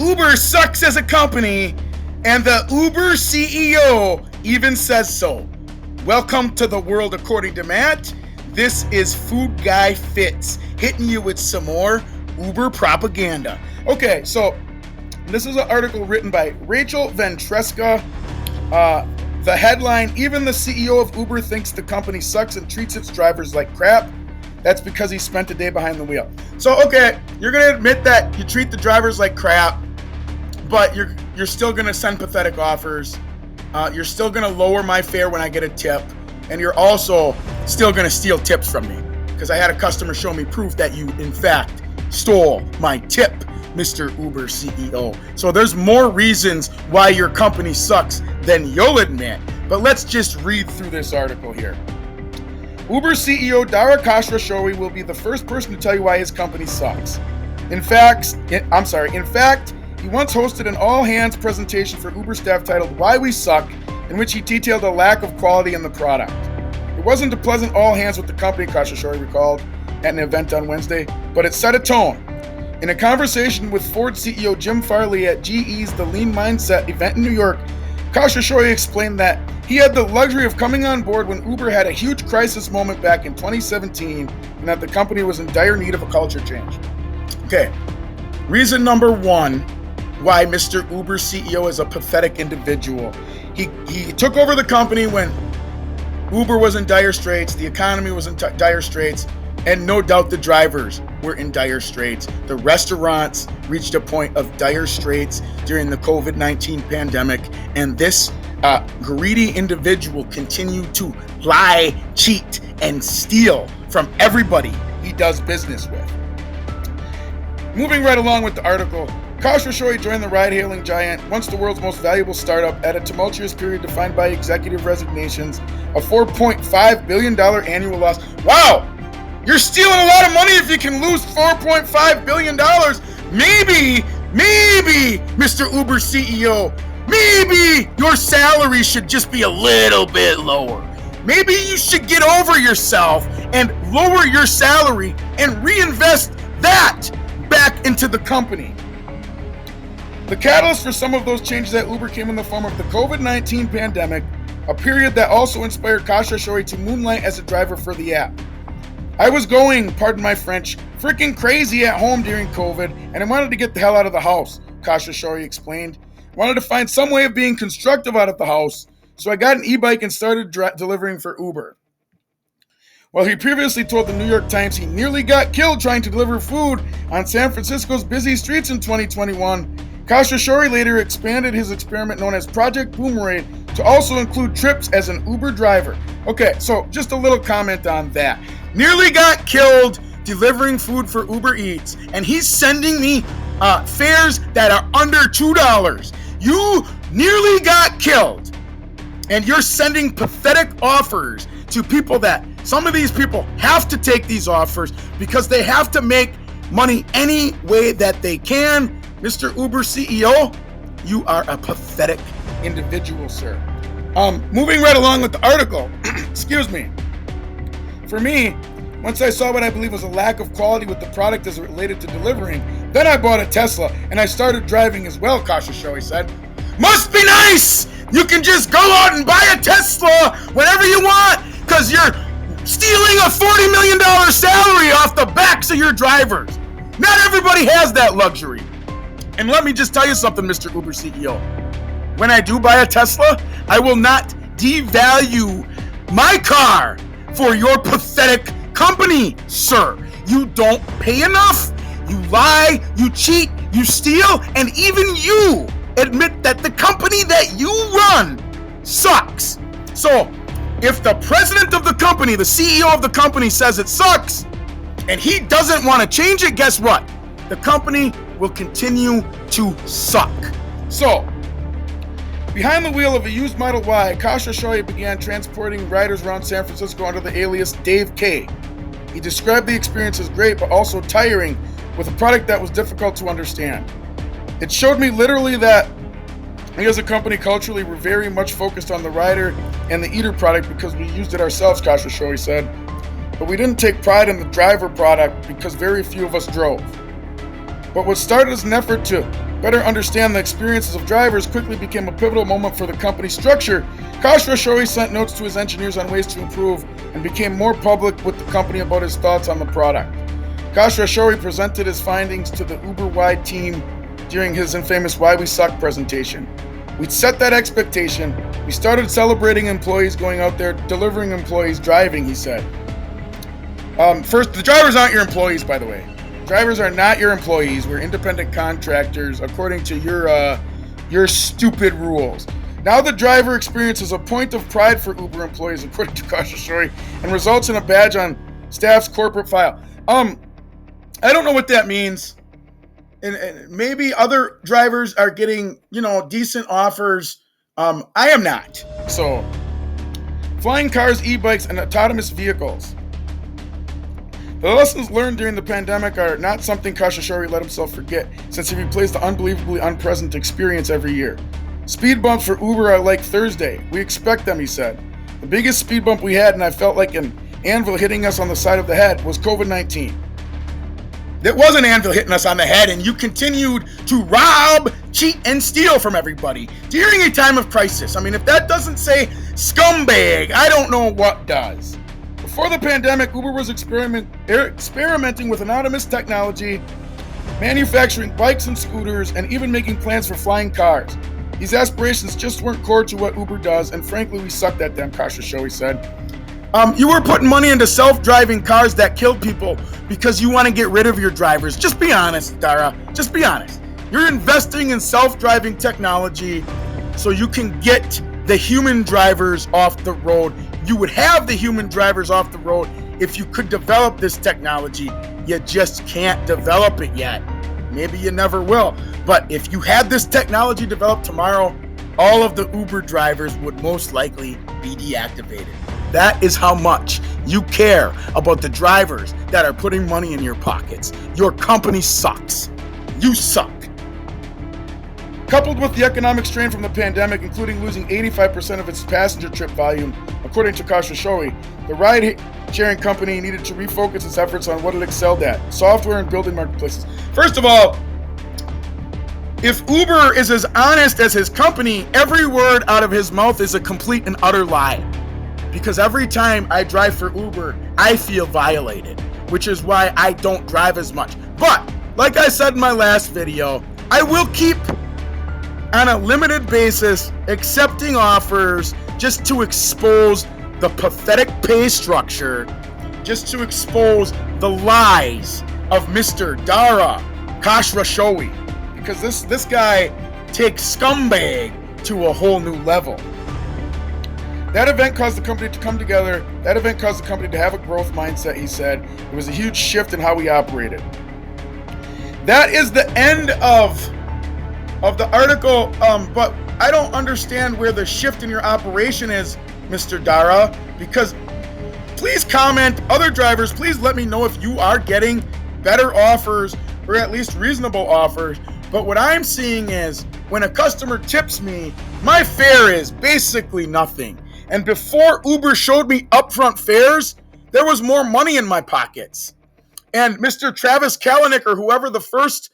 Uber sucks as a company, and the Uber CEO even says so. Welcome to the world according to Matt. This is Food Guy Fitz, hitting you with some more Uber propaganda. Okay, so this is an article written by Rachel Ventresca. The headline, even the CEO of Uber thinks the company sucks and treats its drivers like crap. That's because he spent a day behind the wheel. So, okay, you're going to admit that you treat the drivers like crap, but you're still going to send pathetic offers. You're still going to lower my fare when I get a tip. And you're also still going to steal tips from me. Because I had a customer show me proof that you, in fact, stole my tip, Mr. Uber CEO. So there's more reasons why your company sucks than you'll admit. But let's just read through this article here. Uber CEO Dara Khosrowshahi will be the first person to tell you why his company sucks. In fact, he once hosted an all-hands presentation for Uber staff titled Why We Suck, in which he detailed a lack of quality in the product. It wasn't a pleasant all-hands with the company, Khosrowshahi recalled at an event on Wednesday, but it set a tone. In a conversation with Ford CEO Jim Farley at GE's The Lean Mindset event in New York, Khosrowshahi explained that he had the luxury of coming on board when Uber had a huge crisis moment back in 2017 and that the company was in dire need of a culture change. Okay, reason number one why Mr. Uber CEO is a pathetic individual. He took over the company when Uber was in dire straits, the economy was in dire straits, and no doubt the drivers were in dire straits. The restaurants reached a point of dire straits during the COVID-19 pandemic, and this greedy individual continued to lie, cheat, and steal from everybody he does business with. Moving right along with the article, Khosrowshahi joined the ride-hailing giant, once the world's most valuable startup, at a tumultuous period defined by executive resignations, a $4.5 billion annual loss. Wow! You're stealing a lot of money if you can lose $4.5 billion. Maybe, Mr. Uber CEO, maybe your salary should just be a little bit lower. Maybe you should get over yourself and lower your salary and reinvest that back into the company. The catalyst for some of those changes at Uber came in the form of the COVID-19 pandemic, a period that also inspired Khosrowshahi to moonlight as a driver for the app. I was going, pardon my French, freaking crazy at home during COVID, and I wanted to get the hell out of the house, Khosrowshahi explained. I wanted to find some way of being constructive out of the house, so I got an e-bike and started delivering for Uber. While he previously told the New York Times he nearly got killed trying to deliver food on San Francisco's busy streets in 2021, Khosrowshahi later expanded his experiment known as Project Boomerang to also include trips as an Uber driver. Okay, so just a little comment on that. Nearly got killed delivering food for Uber Eats, and he's sending me fares that are under $2. You nearly got killed, and you're sending pathetic offers to people that some of these people have to take these offers because they have to make money any way that they can. Mr. Uber CEO, you are a pathetic individual, sir. Moving right along with the article, excuse me. For me, once I saw what I believe was a lack of quality with the product as it related to delivering, then I bought a Tesla and I started driving as well, Khosrowshahi said. Must be nice! You can just go out and buy a Tesla whenever you want because you're stealing a $40 million salary off the backs of your drivers. Not everybody has that luxury. And let me just tell you something, Mr. Uber CEO. When I do buy a Tesla, I will not devalue my car for your pathetic company, sir. You don't pay enough, you lie, you cheat, you steal, and even you admit that the company that you run sucks. So, if the president of the company, the CEO of the company says it sucks, and he doesn't want to change it, guess what? The company will continue to suck. So, behind the wheel of a used Model Y, Khosrowshahi began transporting riders around San Francisco under the alias Dave K. He described the experience as great, but also tiring, with a product that was difficult to understand. It showed me literally that we as a company culturally were very much focused on the rider and the eater product because we used it ourselves, Khosrowshahi said. But we didn't take pride in the driver product because very few of us drove. But what started as an effort to better understand the experiences of drivers quickly became a pivotal moment for the company's structure. Khosrowshahi sent notes to his engineers on ways to improve and became more public with the company about his thoughts on the product. Khosrowshahi presented his findings to the Uber-wide team during his infamous Why We Suck presentation. We set that expectation. We started celebrating employees going out there, delivering employees driving, he said. First, the drivers aren't your employees, by the way. Drivers are not your employees. We're independent contractors according to your stupid rules. Now the driver experience is a point of pride for Uber employees, according to Khosrowshahi, and results in a badge on staff's corporate file. I don't know what that means. And maybe other drivers are getting, decent offers. I am not. So, flying cars, e-bikes, and autonomous vehicles. The lessons learned during the pandemic are not something Khosrowshahi let himself forget, since he replays the unbelievably unpleasant experience every year. Speed bumps for Uber are like Thursday. We expect them, he said. The biggest speed bump we had, and I felt like an anvil hitting us on the side of the head, was COVID-19. It was an anvil hitting us on the head, and you continued to rob, cheat, and steal from everybody during a time of crisis. I mean, if that doesn't say scumbag, I don't know what does. Before the pandemic, Uber was experimenting with autonomous technology, manufacturing bikes and scooters, and even making plans for flying cars. These aspirations just weren't core to what Uber does, and frankly, we sucked at them, Khosrowshahi said. You were putting money into self-driving cars that killed people because you want to get rid of your drivers. Just be honest, Dara. Just be honest. You're investing in self-driving technology so you can get the human drivers off the road. You would have the human drivers off the road if you could develop this technology. You just can't develop it yet. Maybe you never will. But if you had this technology developed tomorrow, all of the Uber drivers would most likely be deactivated. That is how much you care about the drivers that are putting money in your pockets. Your company sucks. You suck. Coupled with the economic strain from the pandemic, including losing 85% of its passenger trip volume, according to Khosrowshahi, the ride-sharing company needed to refocus its efforts on what it excelled at, software and building marketplaces. First of all, if Uber is as honest as his company, every word out of his mouth is a complete and utter lie. Because every time I drive for Uber, I feel violated, which is why I don't drive as much. But, like I said in my last video, I will keep, on a limited basis, accepting offers just to expose the pathetic pay structure, just to expose the lies of Mr. Dara Khosrowshahi. Because this guy takes scumbag to a whole new level. That event caused the company to come together. That event caused the company to have a growth mindset, he said. It was a huge shift in how we operated. That is the end of the article, but I don't understand where the shift in your operation is, Mr. Dara, because please comment, other drivers, please let me know if you are getting better offers or at least reasonable offers. But what I'm seeing is when a customer tips me, my fare is basically nothing. And before Uber showed me upfront fares, there was more money in my pockets. And Mr. Travis Kalanick, or whoever the first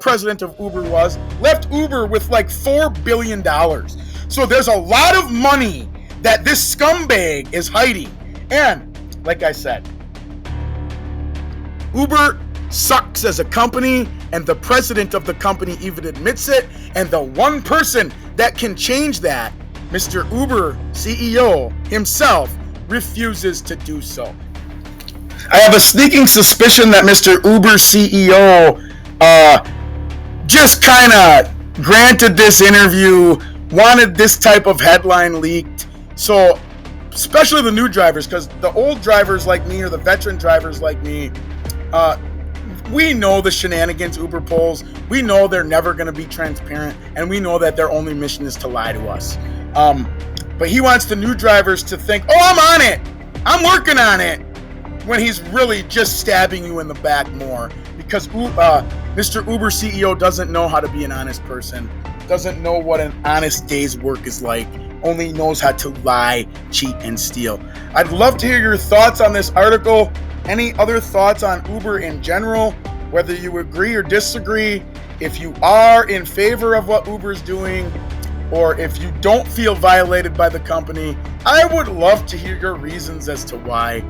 president of Uber was, left Uber with like $4 billion. So there's a lot of money that this scumbag is hiding. And like I said, Uber sucks as a company, and the president of the company even admits it. And the one person that can change that, Mr. Uber CEO himself, refuses to do so. I have a sneaking suspicion that Mr. Uber CEO just kind of granted this interview, wanted this type of headline leaked. So, especially the new drivers, because the old drivers like me or the veteran drivers like me, we know the shenanigans Uber pulls. We know they're never going to be transparent, and we know that their only mission is to lie to us. But he wants the new drivers to think, oh, I'm on it. I'm working on it. When he's really just stabbing you in the back more. Because Mr. Uber CEO doesn't know how to be an honest person. Doesn't know what an honest day's work is like. Only knows how to lie, cheat, and steal. I'd love to hear your thoughts on this article. Any other thoughts on Uber in general? whether you agree or disagree, if you are in favor of what Uber's doing, or if you don't feel violated by the company. I would love to hear your reasons as to why.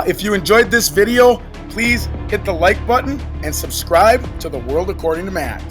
If you enjoyed this video, please hit the like button and subscribe to The World According to Matt.